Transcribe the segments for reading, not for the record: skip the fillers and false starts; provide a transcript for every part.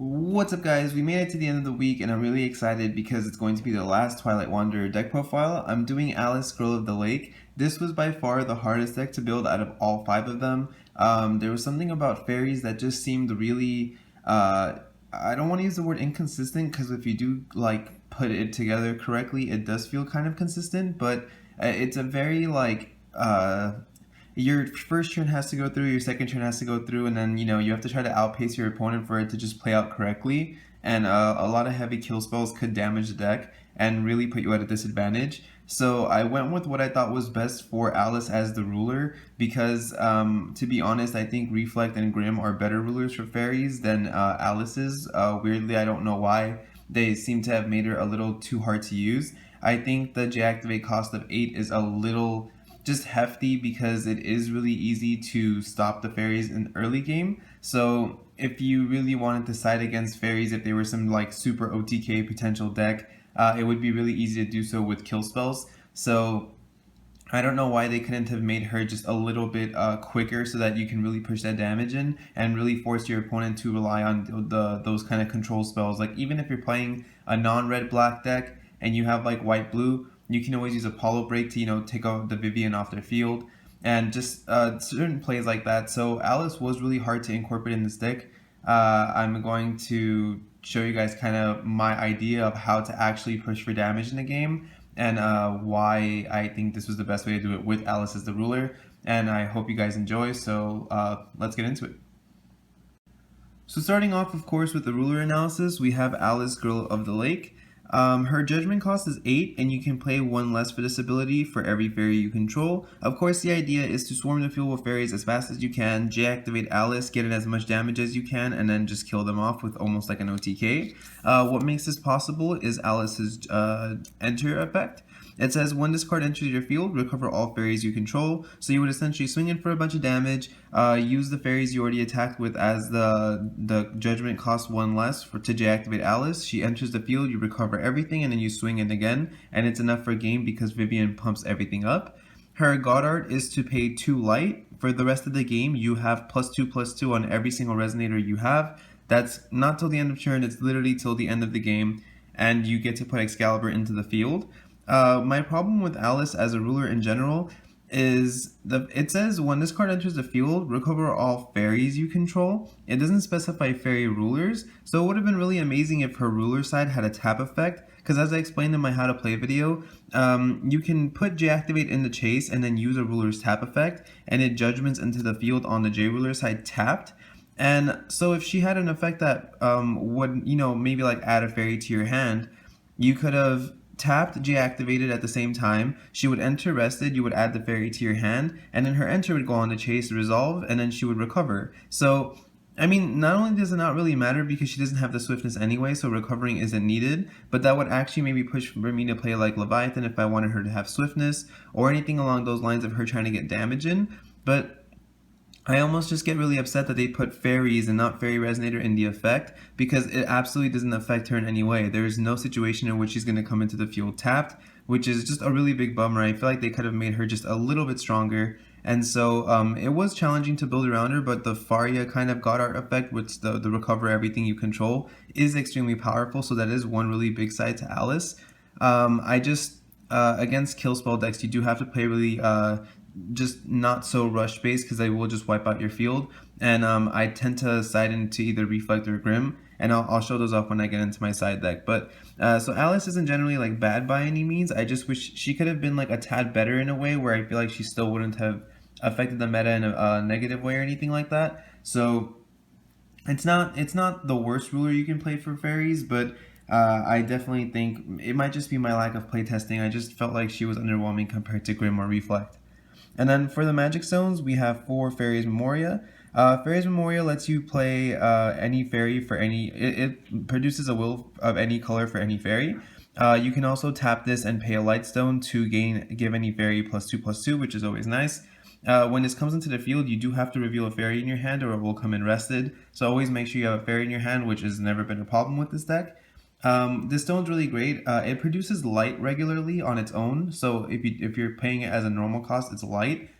What's up guys, we made it to the end of the week and I'm really excited because it's going to be the last Twilight Wanderer deck profile. I'm doing Alice Scroll of the Lake. This was by far the hardest deck to build out of all 5 of them. There was something about fairies that just seemed really, I don't want to use the word inconsistent because if you do put it together correctly, it does feel kind of consistent, but it's a very your first turn has to go through, your second turn has to go through, and then you have to try to outpace your opponent for it to just play out correctly. And a lot of heavy kill spells could damage the deck and really put you at a disadvantage. So I went with what I thought was best for Alice as the ruler because, to be honest, I think Reflect and Grimm are better rulers for fairies than Alice's. Weirdly, I don't know why. They seem to have made her a little too hard to use. I think the J-Activate cost of 8 is a little just hefty because it is really easy to stop the fairies in early game. So if you really wanted to side against fairies, if they were some super OTK potential deck, it would be really easy to do so with kill spells. So I don't know why they couldn't have made her just a little bit quicker so that you can really push that damage in and really force your opponent to rely on those kind of control spells. Like even if you're playing a non-red black deck and you have white blue, you can always use Apollo Break to take out the Vivianne off their field and just certain plays like that. So Alice was really hard to incorporate in this deck. I'm going to show you guys kind of my idea of how to actually push for damage in the game and why I think this was the best way to do it with Alice as the ruler. And I hope you guys enjoy, so let's get into it. So starting off, of course, with the ruler analysis, we have Alice, Girl of the Lake. Her judgment cost is 8, and you can play 1 less for this ability for every fairy you control. Of course, the idea is to swarm the field with fairies as fast as you can, J-activate Alice, get in as much damage as you can, and then just kill them off with almost like an OTK. What makes this possible is Alice's Enter effect. It says when this card enters your field, recover all fairies you control. So you would essentially swing in for a bunch of damage, use the fairies you already attacked with as the judgment costs 1 less to J-activate Alice. She enters the field, you recover everything, and then you swing in again. And it's enough for a game because Vivianne pumps everything up. Her God Art is to pay 2 light. For the rest of the game, you have +2/+2 on every single Resonator you have. That's not till the end of turn, it's literally till the end of the game. And you get to put Excalibur into the field. My problem with Alice as a ruler in general is it says when this card enters the field, recover all fairies you control. It doesn't specify fairy rulers, so it would have been really amazing if her ruler side had a tap effect, because as I explained in my how to play video, you can put J-activate in the chase and then use a ruler's tap effect, and it judgments into the field on the J-ruler side tapped. And so if she had an effect that would, maybe add a fairy to your hand, you could have tapped, J-activated at the same time, she would enter rested, you would add the fairy to your hand, and then her enter would go on to chase resolve, and then she would recover. So, I mean, not only does it not really matter because she doesn't have the swiftness anyway, so recovering isn't needed, but that would actually maybe push for me to play like Leviathan if I wanted her to have swiftness, or anything along those lines of her trying to get damage in, but I almost just get really upset that they put fairies and not fairy resonator in the effect because it absolutely doesn't affect her in any way. There is no situation in which she's going to come into the field tapped, which is just a really big bummer. I feel like they could have made her just a little bit stronger. And so it was challenging to build around her, but the Faria kind of God Art effect, which the recover everything you control, is extremely powerful. So that is one really big side to Alice. Against kill spell decks, you do have to play really just not so rush based because they will just wipe out your field, and I tend to side into either Reflect or Grimm, and I'll show those off when I get into my side deck. But so Alice isn't generally bad by any means. I just wish she could have been a tad better in a way where I feel like she still wouldn't have affected the meta in a negative way or anything like that. So it's not the worst ruler you can play for fairies, but I definitely think it might just be my lack of playtesting. I just felt like she was underwhelming compared to Grimm or Reflect. And then for the magic zones, we have 4 Fairies Memoria. Fairies Memoria lets you play any fairy for any, it produces a will of any color for any fairy. You can also tap this and pay a light stone to give any fairy +2/+2, which is always nice. When this comes into the field, you do have to reveal a fairy in your hand or it will come in rested. So always make sure you have a fairy in your hand, which has never been a problem with this deck. This stone's really great. It produces light regularly on its own, so if you're paying it as a normal cost, it's light.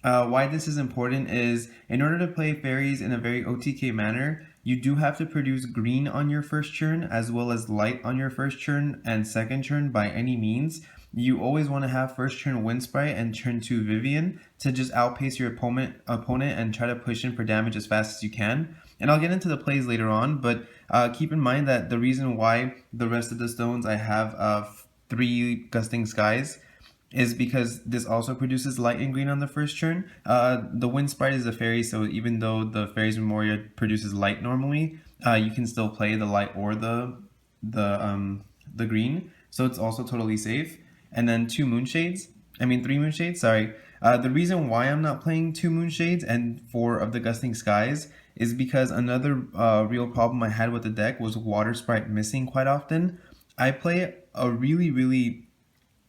Why this is important is in order to play fairies in a very OTK manner, You do have to produce green on your first turn as well as light on your first turn and second turn by any means. You always want to have first turn Wind Sprite and turn 2 Vivianne to just outpace your opponent and try to push in for damage as fast as you can. And I'll get into the plays later on, but keep in mind that the reason why the rest of the stones I have 3 Gusting Skies is because this also produces light and green on the first turn. The Wind Sprite is a fairy, so even though the Fairies Memoria produces light normally, you can still play the light or the green, so it's also totally safe. And then 3 Moonshades, sorry. The reason why I'm not playing 2 Moonshades and 4 of the Gusting Skies is because another real problem I had with the deck was Water Sprite missing quite often. I play a really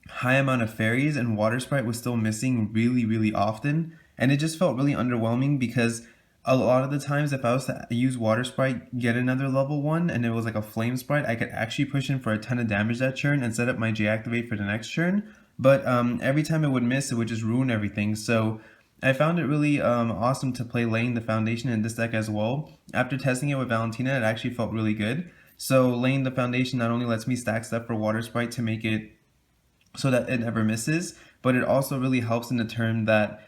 high amount of fairies and Water Sprite was still missing really often, and it just felt really underwhelming because a lot of the times if I was to use Water Sprite, get another level 1 and it was like a Flame Sprite, I could actually push in for a ton of damage that turn and set up my J-Activate for the next turn, but every time it would miss, it would just ruin everything. So I found it really awesome to play Laying the Foundation in this deck as well. After testing it with Valentina, it actually felt really good. So Laying the Foundation not only lets me stack stuff for Water Sprite to make it so that it never misses, but it also really helps in the term that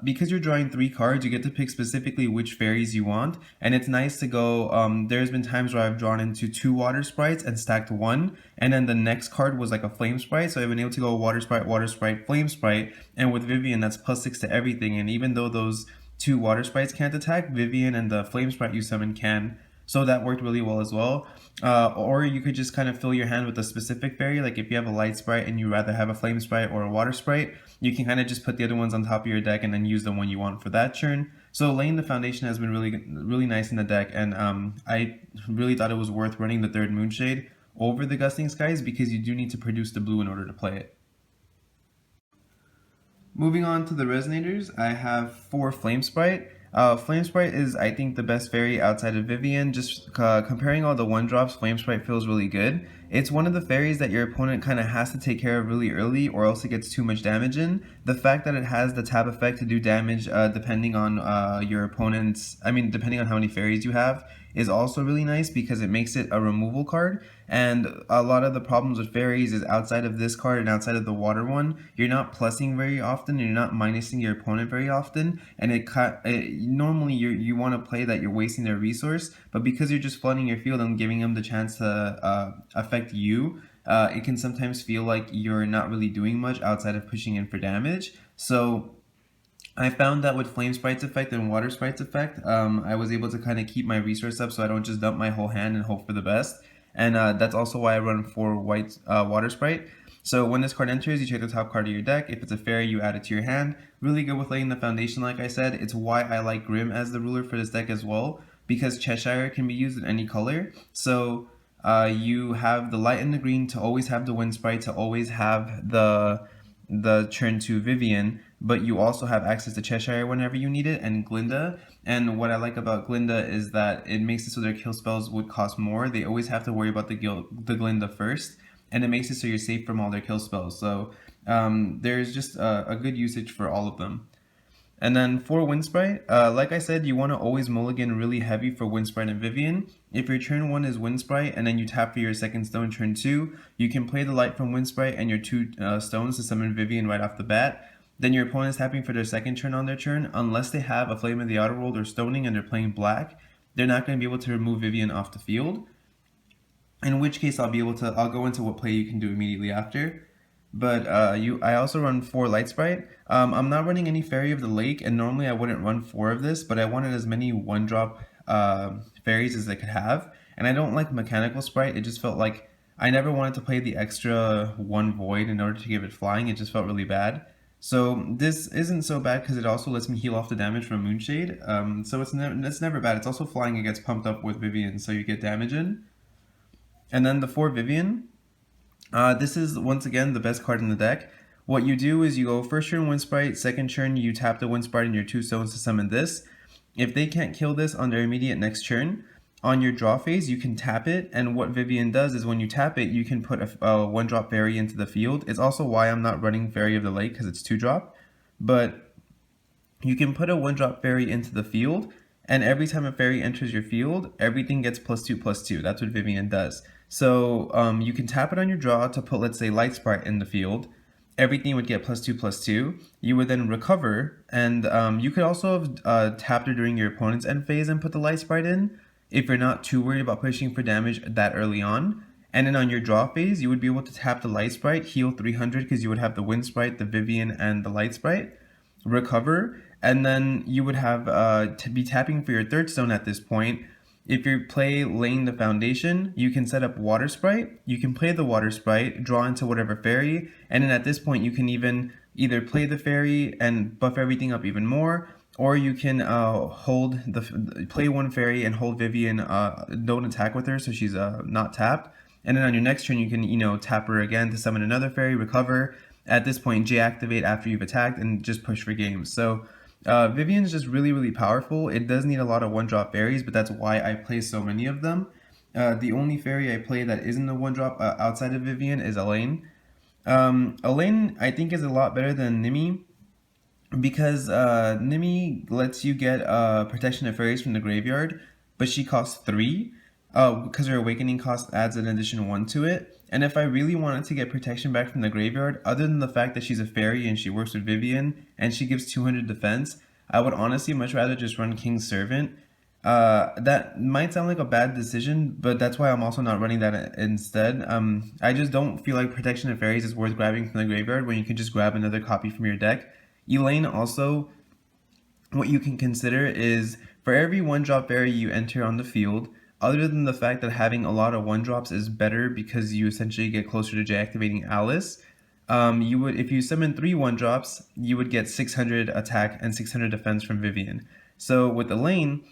because you're drawing 3 cards, you get to pick specifically which fairies you want, and it's nice to go, there's been times where I've drawn into 2 Water Sprites and stacked 1, and then the next card was like a Flame Sprite, so I've been able to go Water Sprite, Flame Sprite, and with Vivianne that's +6 to everything, and even though those 2 Water Sprites can't attack, Vivianne and the Flame Sprite you summon can. So that worked really well as well. Or you could just kind of fill your hand with a specific fairy. Like if you have a Light Sprite and you rather have a Flame Sprite or a Water Sprite, you can kind of just put the other ones on top of your deck and then use the one you want for that turn. So Laying the Foundation has been really nice in the deck, and I really thought it was worth running the 3rd Moonshade over the Gusting Skies because you do need to produce the blue in order to play it. Moving on to the Resonators, I have 4 Flame Sprite. Flame Sprite is, I think, the best fairy outside of Vivianne. Just comparing all the 1-drops, Flame Sprite feels really good. It's one of the fairies that your opponent kind of has to take care of really early or else it gets too much damage in. The fact that it has the tap effect to do damage depending on your opponent's, depending on how many fairies you have, is also really nice because it makes it a removal card. And a lot of the problems with fairies is outside of this card and outside of the water one, you're not plussing very often, and you're not minusing your opponent very often, and normally you want to play that you're wasting their resource, but because you're just flooding your field and giving them the chance to affect you, it can sometimes feel like you're not really doing much outside of pushing in for damage. So I found that with Flame Sprite's effect and Water Sprite's effect, I was able to kind of keep my resource up so I don't just dump my whole hand and hope for the best. And that's also why I run 4 white Water Sprite. So when this card enters, you check the top card of your deck. If it's a fairy, you add it to your hand. Really good with Laying the Foundation, like I said. It's why I like Grimm as the ruler for this deck as well, because Cheshire can be used in any color. So you have the light and the green to always have the Wind Sprite, to always have the turn 2 Vivianne, but you also have access to Cheshire whenever you need it, and Glinda. And what I like about Glinda is that it makes it so their kill spells would cost more. They always have to worry about the Glinda first, and it makes it so you're safe from all their kill spells. So there's just a good usage for all of them. And then for Wind Sprite, like I said, you want to always mulligan really heavy for Wind Sprite and Vivianne. If your turn 1 is Wind Sprite and then you tap for your second stone turn 2, you can play the light from Wind Sprite and your 2 stones to summon Vivianne right off the bat. Then your opponent's tapping for their second turn on their turn. Unless they have a Flame of the Outer World or Stoning and they're playing black, they're not going to be able to remove Vivianne off the field. In which case I'll go into what play you can do immediately after. But I also run 4 Light Sprite. I'm not running any Fairy of the Lake, and normally I wouldn't run 4 of this, but I wanted as many 1-drop fairies as I could have. And I don't like Mechanical Sprite. It just felt like I never wanted to play the extra 1 Void in order to give it flying. It just felt really bad. So this isn't so bad because it also lets me heal off the damage from Moonshade. So it's never bad. It's also flying. It gets pumped up with Vivianne, so you get damage in. And then the 4 Vivianne. This is, once again, the best card in the deck. What you do is you go first turn Wind Sprite, second turn you tap the Wind Sprite and your 2 stones to summon this. If they can't kill this on their immediate next turn, on your draw phase you can tap it, and what Vivianne does is when you tap it, you can put a 1-drop fairy into the field. It's also why I'm not running Fairy of the Lake, because it's 2-drop. But you can put a 1-drop fairy into the field, and every time a fairy enters your field, everything gets +2/+2. That's what Vivianne does. So you can tap it on your draw to put, let's say, Light Sprite in the field. Everything would get +2/+2. You would then recover, and you could also have tapped her during your opponent's end phase and put the Light Sprite in if you're not too worried about pushing for damage that early on. And then on your draw phase, you would be able to tap the Light Sprite, heal 300 because you would have the Wind Sprite, the Vivianne, and the Light Sprite, recover, and then you would have to be tapping for your third stone at this point. If you play Laying the Foundation, you can set up Water Sprite, you can play the Water Sprite, draw into whatever fairy, and then at this point you can even either play the fairy and buff everything up even more, or you can play one fairy and hold Vivianne, don't attack with her so she's not tapped. And then on your next turn, you can, tap her again to summon another fairy, recover. At this point, J-activate after you've attacked and just push for games. So Vivianne's just really, really powerful. It does need a lot of one-drop fairies, but that's why I play so many of them. The only fairy I play that isn't a one-drop outside of Vivianne is Elaine. Elaine, I think, is a lot better than Nimi, because Nimi lets you get Protection of Fairies from the graveyard, but she costs 3. Because her awakening cost adds an additional 1 to it. And if I really wanted to get protection back from the graveyard, other than the fact that she's a fairy and she works with Vivianne and she gives 200 defense, I would honestly much rather just run King's Servant. That might sound like a bad decision, but that's why I'm also not running that instead. I just don't feel like Protection of Fairies is worth grabbing from the graveyard when you can just grab another copy from your deck. Elaine also, what you can consider is for every one-drop fairy you enter on the field, other than the fact that having a lot of one-drops is better because you essentially get closer to J-activating Alice, if you summon 3 one-drops, you would get 600 attack and 600 defense from Vivianne. So with Elaine,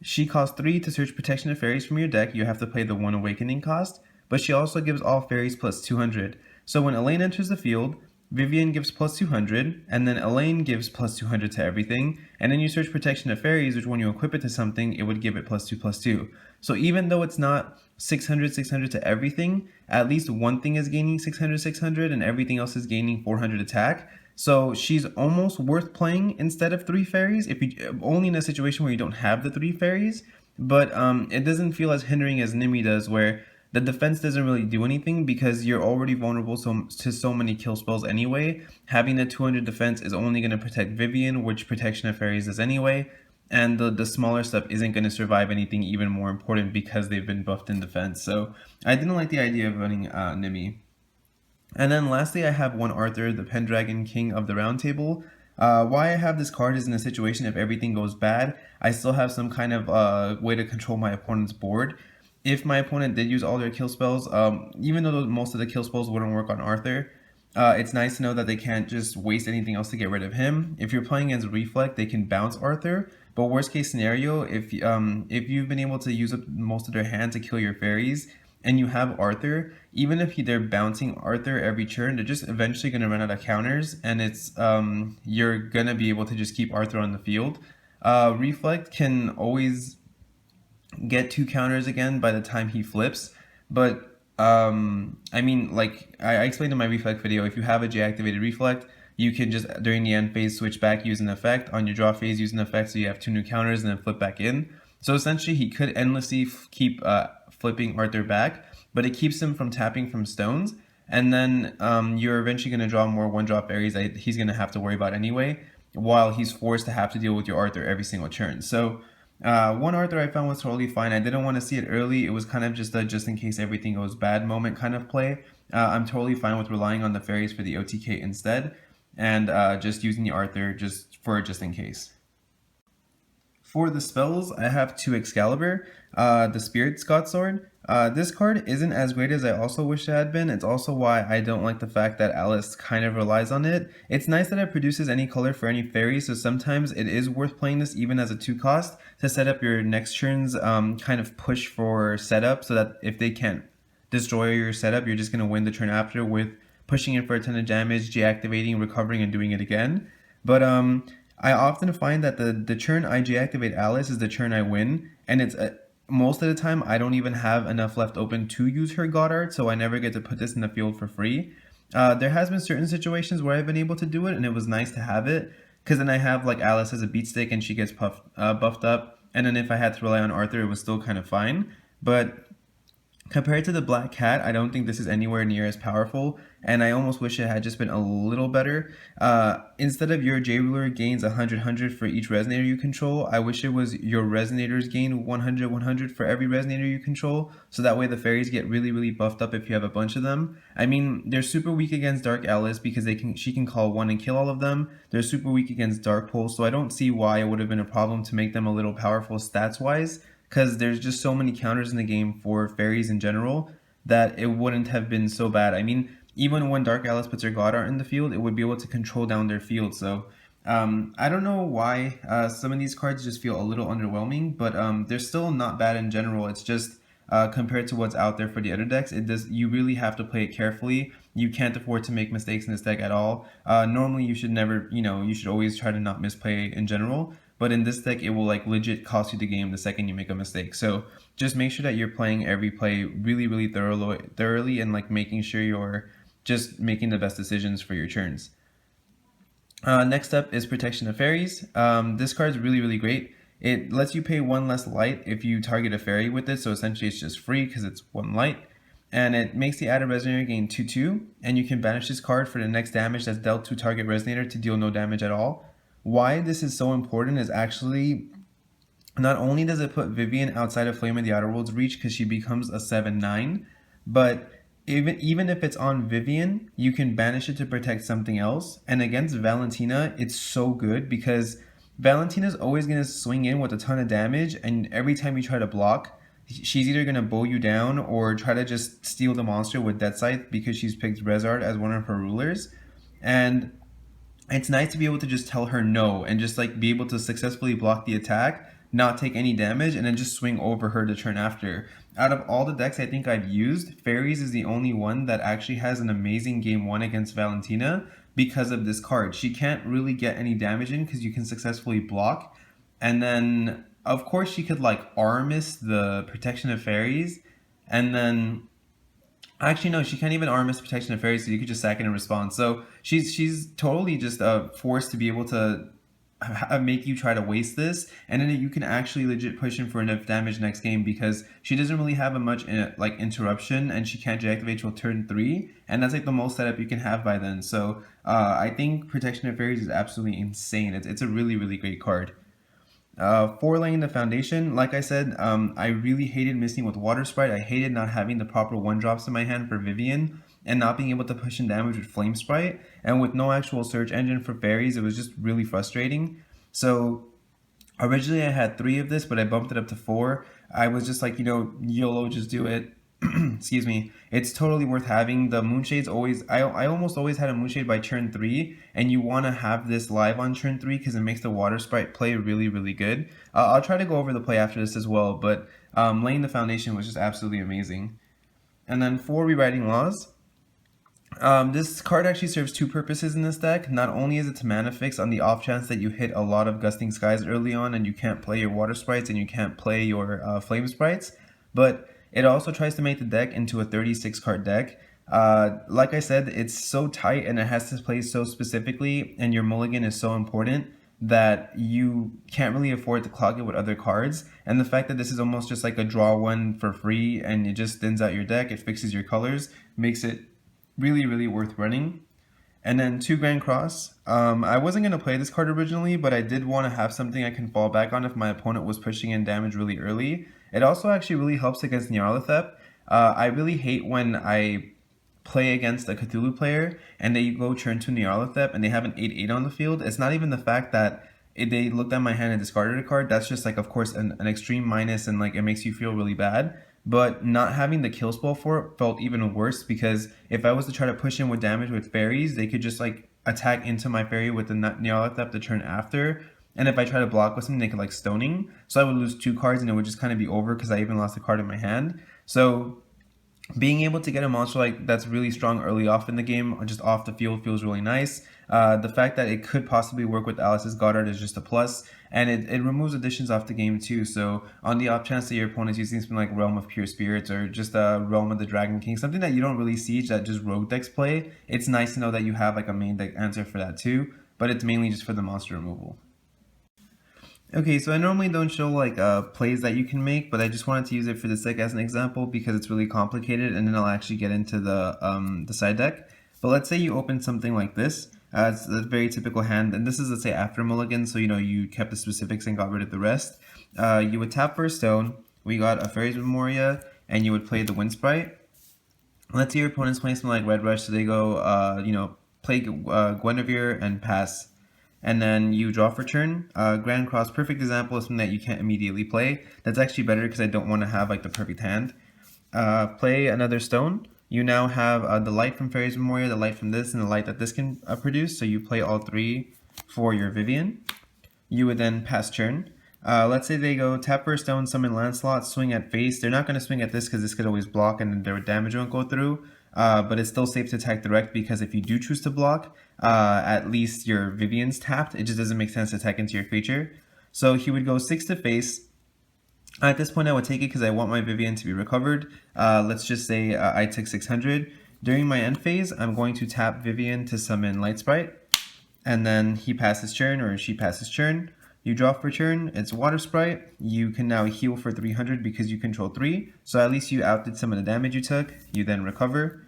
she costs 3 to search Protection of Fairies from your deck. You have to play the 1 awakening cost, but she also gives all fairies +200. So when Elaine enters the field, Vivianne gives +200, and then Elaine gives +200 to everything, and then you search Protection of Fairies, which when you equip it to something, it would give it +2/+2. So even though it's not 600 to everything, at least one thing is gaining 600, and everything else is gaining 400 attack. So she's almost worth playing instead of 3 fairies, if you only in a situation where you don't have the 3 fairies, but it doesn't feel as hindering as Nimi does, where the defense doesn't really do anything because you're already vulnerable to so many kill spells anyway. Having the 200 defense is only going to protect Vivianne, which Protection of Fairies does anyway, and the smaller stuff isn't going to survive anything even more important because they've been buffed in defense. So I didn't like the idea of running Nimi. And then lastly, I have one Arthur, the Pendragon, King of the Round Table. Why I have this card is in a situation if everything goes bad, I still have some kind of way to control my opponent's board. If my opponent did use all their kill spells, even though most of the kill spells wouldn't work on Arthur, it's nice to know that they can't just waste anything else to get rid of him. If you're playing against Reflect, they can bounce Arthur, but worst case scenario, if you've been able to use up most of their hand to kill your fairies, and you have Arthur, even if they're bouncing Arthur every turn, they're just eventually going to run out of counters, and it's you're going to be able to just keep Arthur on the field. Reflect can always get 2 counters again by the time he flips, but I mean, like I explained in my Reflect video, if you have a J-activated Reflect, you can just during the end phase switch back, use an effect, on your draw phase use an effect, so you have 2 new counters and then flip back in. So essentially he could endlessly keep flipping Arthur back, but it keeps him from tapping from stones, and then you're eventually going to draw more one-drop fairies that he's going to have to worry about anyway, while he's forced to have to deal with your Arthur every single turn. So one Arthur I found was totally fine. I didn't want to see it early. It was kind of just a just in case everything goes bad moment kind of play. I'm totally fine with relying on the fairies for the OTK instead, and just using the Arthur just in case. For the spells, I have 2 Excalibur, the Spirit Scott Sword. This card isn't as great as I also wish it had been. It's also why I don't like the fact that Alice kind of relies on it. It's nice that it produces any color for any fairy, so sometimes it is worth playing this even as a 2 cost to set up your next turn's kind of push for setup, so that if they can't destroy your setup, you're just going to win the turn after with pushing in for a ton of damage, deactivating, recovering, and doing it again. But I often find that the turn I deactivate Alice is the turn I win, and it's most of the time I don't even have enough left open to use her God Art, so I never get to put this in the field for free. There has been certain situations where I've been able to do it, and it was nice to have it, because then I have like Alice as a beat stick and she gets buffed up, and then if I had to rely on Arthur, it was still kind of fine. But compared to the Black Cat, I don't think this is anywhere near as powerful, and I almost wish it had just been a little better. Instead of your J Ruler gains 100 for each Resonator you control, I wish it was your Resonators gain 100 for every Resonator you control, so that way the fairies get really buffed up if you have a bunch of them. I mean, they're super weak against Dark Alice because she can call one and kill all of them. They're super weak against Dark Pulse, so I don't see why it would have been a problem to make them a little powerful stats-wise, because there's just so many counters in the game for fairies in general that it wouldn't have been so bad. I mean, even when Dark Alice puts her God Art in the field, it would be able to control down their field. So I don't know why some of these cards just feel a little underwhelming, but they're still not bad in general. It's just compared to what's out there for the other decks, you really have to play it carefully. You can't afford to make mistakes in this deck at all. Normally you should never, you should always try to not misplay in general. But in this deck, it will like legit cost you the game the second you make a mistake. So just make sure that you're playing every play really thoroughly and like making sure you're just making the best decisions for your turns. Next up is Protection of Fairies. This card is really great. It lets you pay one less light if you target a fairy with it, so essentially it's just free because it's one light. And it makes the added Resonator gain 2/2, and you can banish this card for the next damage that's dealt to target Resonator to deal no damage at all. Why this is so important is actually, not only does it put Vivianne outside of Flame of the Outer World's reach because she becomes a 7/9, but even if it's on Vivianne, you can banish it to protect something else. And against Valentina, it's so good because Valentina's always going to swing in with a ton of damage, and every time you try to block, she's either going to bow you down or try to just steal the monster with Death Sight because she's picked Rezzard as one of her rulers. And it's nice to be able to just tell her no and just like be able to successfully block the attack, not take any damage, and then just swing over her the turn after. Out of all the decks I think I've used, Fairies is the only one that actually has an amazing game 1 against Valentina because of this card. She can't really get any damage in because you can successfully block. And then, of course, she could like Armis the Protection of Fairies, and then actually, no, she can't even Armis Protection of Fairies, so you could just sack it in response. So she's totally just forced to be able to make you try to waste this, and then you can actually legit push in for enough damage next game because she doesn't really have a much like interruption, and she can't deactivate till turn 3, and that's like the most setup you can have by then. So I think Protection of Fairies is absolutely insane. It's a really great card. For laying the foundation, like I said, I really hated missing with Water Sprite. I hated not having the proper 1-drops in my hand for Vivianne and not being able to push in damage with Flame Sprite. And with no actual search engine for fairies, it was just really frustrating. So originally I had 3 of this, but I bumped it up to 4. I was just like, YOLO, just do it. Excuse me. It's totally worth having. The Moonshade's always, I almost always had a Moonshade by turn 3, and you want to have this live on turn 3 because it makes the Water Sprite play really good. I'll try to go over the play after this as well, but laying the foundation was just absolutely amazing. And then for Rewriting Laws, this card actually serves 2 purposes in this deck. Not only is it to mana fix on the off chance that you hit a lot of Gusting Skies early on and you can't play your Water Sprites and you can't play your Flame Sprites, but it also tries to make the deck into a 36 card deck. Like I said, it's so tight and it has to play so specifically, and your mulligan is so important that you can't really afford to clog it with other cards. And the fact that this is almost just like a draw one for free and it just thins out your deck, it fixes your colors, makes it really worth running. And then 2 Grand Cross. I wasn't going to play this card originally, but I did want to have something I can fall back on if my opponent was pushing in damage really early. It also actually really helps against Nyarlathotep. I really hate when I play against a Cthulhu player and they go turn to Nyarlathotep and they have an 8/8 on the field. It's not even the fact that they looked at my hand and discarded a card. That's just like, of course, an extreme minus, and like it makes you feel really bad. But not having the kill spell for it felt even worse because if I was to try to push in with damage with fairies, they could just like attack into my fairy with the Nyarlathotep the turn after. And if I try to block with something, they could like Stoning. So I would lose 2 cards and it would just kind of be over because I even lost a card in my hand. So being able to get a monster like that's really strong early off in the game, or just off the field, feels really nice. The fact that it could possibly work with Alice's God Art is just a plus, and it removes additions off the game too. So on the off chance that your opponent's using something like Realm of Pure Spirits or just Realm of the Dragon King, something that you don't really see that just rogue decks play, it's nice to know that you have like a main deck answer for that too, but it's mainly just for the monster removal. Okay, so I normally don't show like plays that you can make, but I just wanted to use it for this deck as an example because it's really complicated, and then I'll actually get into the side deck. But let's say you open something like this. It's a very typical hand, and this is, let's say, after mulligan, so you kept the specifics and got rid of the rest. You would tap for a stone. We got a Fairies Memoria, and you would play the Wind Sprite. Let's say your opponent's playing something like Red Rush, so they go, play Guinevere and pass. And then you draw for turn. Grand Cross, perfect example of something that you can't immediately play. That's actually better because I don't want to have like the perfect hand. Play another stone. You now have the light from Fairies Memoria, the light from this, and the light that this can produce. So you play all three for your Vivianne. You would then pass turn. Let's say they go tap for a stone, summon Lancelot, swing at face. They're not going to swing at this because this could always block and their damage won't go through. But it's still safe to attack direct because if you do choose to block, at least your Vivianne's tapped. It just doesn't make sense to attack into your creature. So he would go 6 to face. At this point I would take it because I want my Vivianne to be recovered. Let's just say I took 600. During my end phase, I'm going to tap Vivianne to summon Light Sprite. And then he passes turn or she passes turn. You draw for turn, it's Water Sprite. You can now heal for 300 because you control 3. So at least you outdid some of the damage you took. You then recover.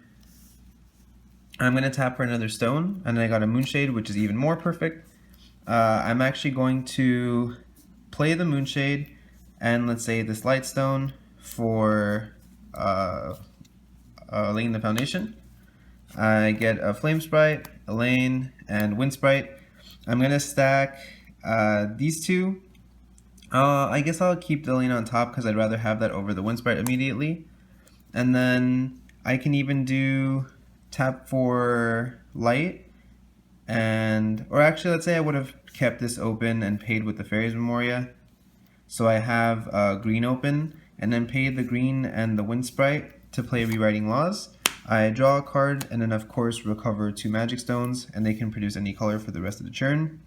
I'm going to tap for another stone, and I got a Moonshade, which is even more perfect. I'm actually going to play the Moonshade, and let's say this Light Stone for Elaine the Foundation. I get a Flame Sprite, Elaine, and Wind Sprite. I'm going to stack these two. I guess I'll keep the Elaine on top because I'd rather have that over the Wind Sprite immediately. And then I can even do tap for light, or actually let's say I would have kept this open and paid with the Fairies Memoria. So I have green open and then paid the green and the Wind Sprite to play Rewriting Laws. I draw a card and then of course recover 2 magic stones, and they can produce any color for the rest of the turn.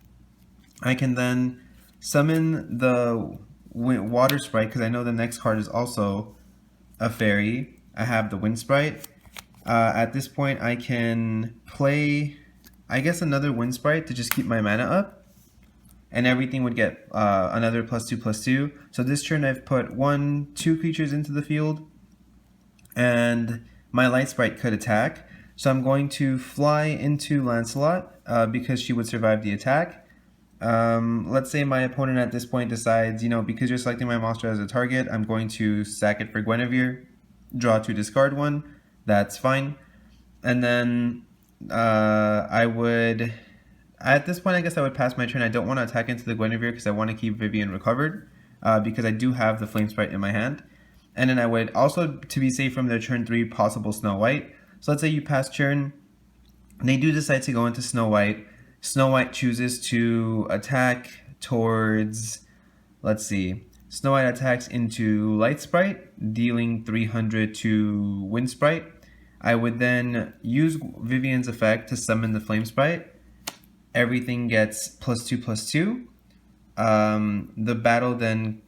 I can then summon the Water Sprite because I know the next card is also a fairy. I have the Wind Sprite. At this point I can play, I guess, another Wind Sprite to just keep my mana up, and everything would get another +2/+2. So this turn I've put 2 creatures into the field, and my Light Sprite could attack. So I'm going to fly into Lancelot because she would survive the attack. Let's say my opponent at this point decides, because you're selecting my monster as a target, I'm going to sack it for Guinevere, draw 2, discard 1. That's fine. And then I would, at this point I guess I would pass my turn. I don't want to attack into the Guinevere because I want to keep Vivianne recovered because I do have the Flame Sprite in my hand. And then I would also, to be safe from their turn 3 possible Snow White. So let's say you pass turn, they do decide to go into Snow White. Snow White chooses to attack towards, let's see, Snow White attacks into Light Sprite, dealing 300 to Wind Sprite. I would then use Vivianne's effect to summon the Flame Sprite. Everything gets +2/+2. The battle then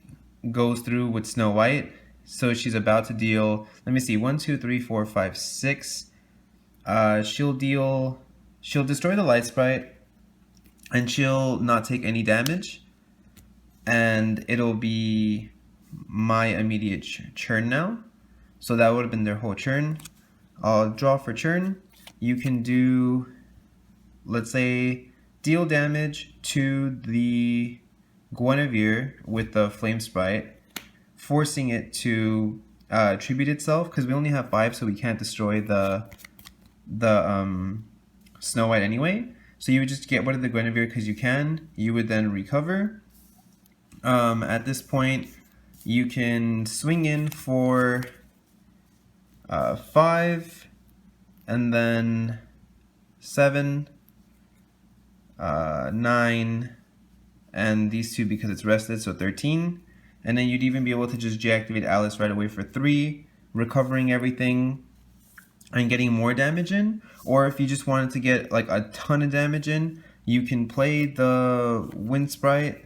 goes through with Snow White. So she's about to deal, let me see, 1, 2, 3, 4, 5, 6. She'll destroy the Light Sprite, and she'll not take any damage. And it'll be my immediate turn now. So that would have been their whole turn. I'll draw for turn. You can do, let's say, deal damage to the Guinevere with the Flame Sprite, forcing it to tribute itself because we only have 5, so we can't destroy the Snow White anyway. So you would just get rid of the Guinevere because you can. You would then recover. At this point, you can swing in for 5, and then 7, 9, and these 2 because it's rested, so 13. And then you'd even be able to just deactivate Alice right away for 3, recovering everything and getting more damage in. Or if you just wanted to get like a ton of damage in, you can play the Wind Sprite,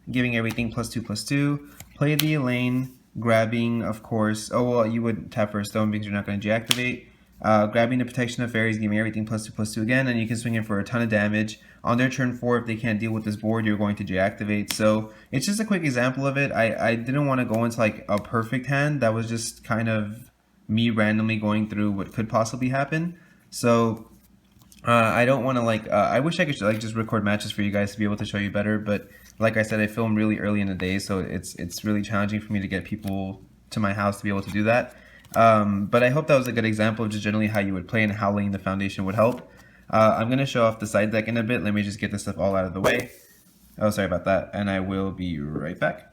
giving everything +2/+2, play the Elaine, grabbing, of course, you would tap for a stone because you're not going to deactivate. Grabbing the protection of fairies, giving everything +2/+2 again, and you can swing it for a ton of damage. On their turn 4, if they can't deal with this board, you're going to deactivate. So it's just a quick example of it. I didn't want to go into like a perfect hand. That was just kind of me randomly going through what could possibly happen. So I don't want to like, I wish I could like just record matches for you guys to be able to show you better, but like I said, I film really early in the day, so it's really challenging for me to get people to my house to be able to do that. But I hope that was a good example of just generally how you would play and how laying the foundation would help. I'm going to show off the side deck in a bit. Let me just get this stuff all out of the way. Oh, sorry about that, and I will be right back.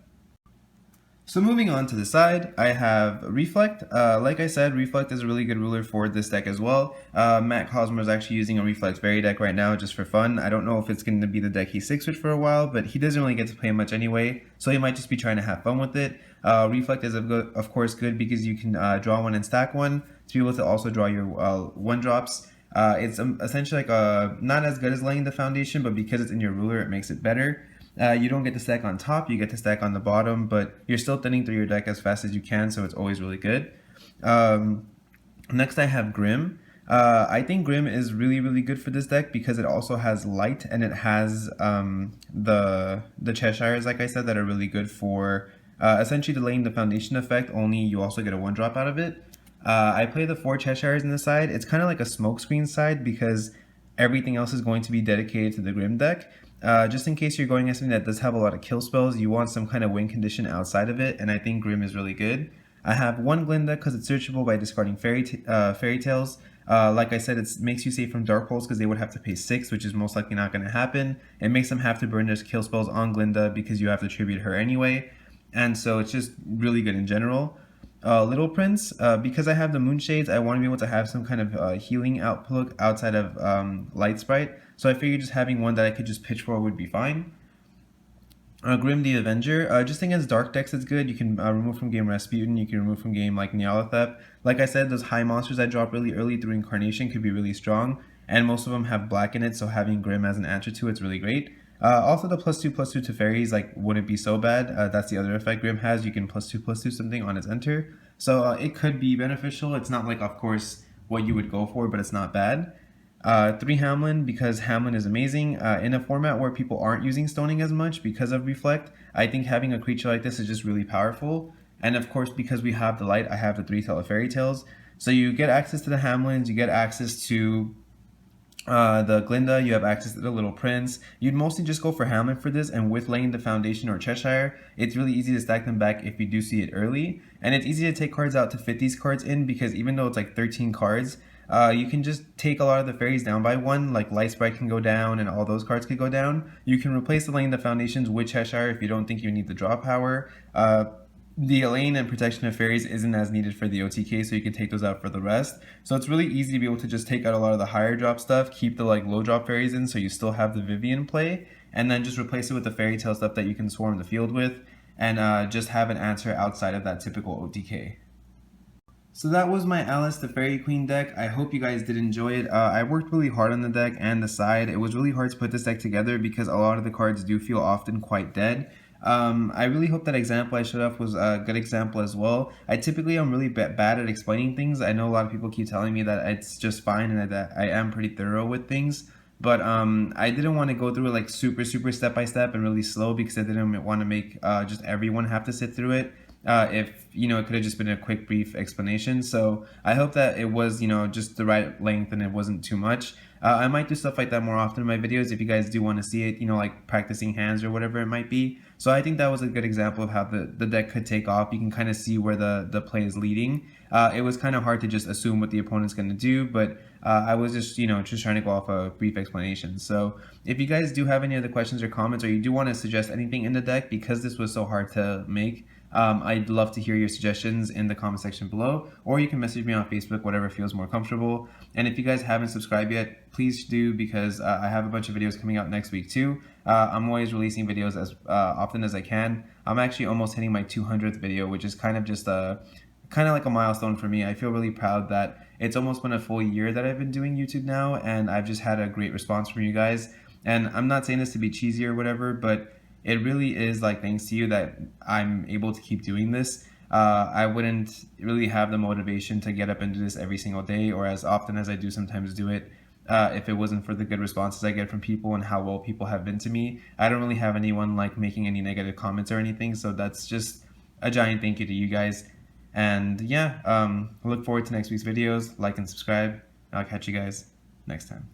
So moving on to the side, I have Reflect. Like I said, Reflect is a really good ruler for this deck as well. Matt Cosmer is actually using a Reflect Fairy deck right now just for fun. I don't know if it's going to be the deck he sticks with for a while, but he doesn't really get to play much anyway, so he might just be trying to have fun with it. Reflect is of course good because you can draw one and stack one to be able to also draw your one drops. It's essentially like not as good as laying the foundation, but because it's in your ruler, it makes it better. You don't get to stack on top, you get to stack on the bottom, but you're still thinning through your deck as fast as you can, so it's always really good. Next I have Grimm. I think Grimm is really good for this deck because it also has Light and it has the Cheshires, like I said, that are really good for essentially delaying the foundation effect, only you also get a 1-drop out of it. I play the 4 Cheshires in the side. It's kind of like a smokescreen side because everything else is going to be dedicated to the Grimm deck. Just in case you're going against something that does have a lot of kill spells, you want some kind of win condition outside of it, and I think Grimm is really good. I have 1 Glinda because it's searchable by discarding fairy tales. Like I said, it makes you safe from Dark Holes because they would have to pay 6, which is most likely not going to happen. It makes them have to burn their kill spells on Glinda because you have to tribute her anyway, and so it's just really good in general. Little Prince, because I have the Moonshades, I want to be able to have some kind of healing outlook outside of Light Sprite, so I figured just having one that I could just pitch for would be fine. Grimm the Avenger, just against dark decks it's good. You can remove from game Rasputin, you can remove from game like Nyarlathotep. Like I said, those high monsters I drop really early through Incarnation could be really strong, and most of them have black in it, so having Grimm as an answer to it's really great. Also the +2/+2 to fairies like wouldn't be so bad. That's the other effect Grimm has. You can +2/+2 something on its enter. So it could be beneficial. It's not like, of course, what you would go for, but it's not bad. 3 Hamelin, because Hamelin is amazing. In a format where people aren't using stoning as much because of Reflect, I think having a creature like this is just really powerful. And of course, because we have the Light, I have the 3 Fairy Tales. So you get access to the Hamelins, you get access to the Glinda, you have access to the Little Prince. You'd mostly just go for Hamelin for this, and with laying the foundation or Cheshire, it's really easy to stack them back if you do see it early. And it's easy to take cards out to fit these cards in because even though it's like 13 cards, you can just take a lot of the fairies down by 1, like Light Sprite can go down and all those cards could go down. You can replace the laying the foundations with Cheshire if you don't think you need the draw power. The Elaine and Protection of Fairies isn't as needed for the OTK, so you can take those out for the rest. So it's really easy to be able to just take out a lot of the higher drop stuff, keep the like low drop fairies in so you still have the Vivianne play, and then just replace it with the fairy tale stuff that you can swarm the field with, and just have an answer outside of that typical OTK. So that was my Alice the Fairy Queen deck. I hope you guys did enjoy it. I worked really hard on the deck and the side. It was really hard to put this deck together because a lot of the cards do feel often quite dead. I really hope that example I showed off was a good example as well. I typically am really bad at explaining things. I know a lot of people keep telling me that it's just fine and that I am pretty thorough with things. But I didn't want to go through it like super step by step and really slow because I didn't want to make just everyone have to sit through it. If it could have just been a quick brief explanation. So I hope that it was just the right length and it wasn't too much. I might do stuff like that more often in my videos if you guys do want to see it, like practicing hands or whatever it might be. So I think that was a good example of how the deck could take off. You can kind of see where the play is leading. It was kind of hard to just assume what the opponent's going to do, but I was just trying to go off a brief explanation. So if you guys do have any other questions or comments, or you do want to suggest anything in the deck, because this was so hard to make, I'd love to hear your suggestions in the comment section below, or you can message me on Facebook, whatever feels more comfortable. And if you guys haven't subscribed yet, please do, because I have a bunch of videos coming out next week too. I'm always releasing videos as often as I can. I'm actually almost hitting my 200th video, which is kind of just like a milestone for me. I feel really proud that it's almost been a full year that I've been doing YouTube now, and I've just had a great response from you guys. And I'm not saying this to be cheesy or whatever, but it really is like thanks to you that I'm able to keep doing this. I wouldn't really have the motivation to get up and do this every single day or as often as I do sometimes do it. If it wasn't for the good responses I get from people and how well people have been to me. I don't really have anyone like making any negative comments or anything, so that's just a giant thank you to you guys. And yeah, look forward to next week's videos. Like and subscribe. I'll catch you guys next time.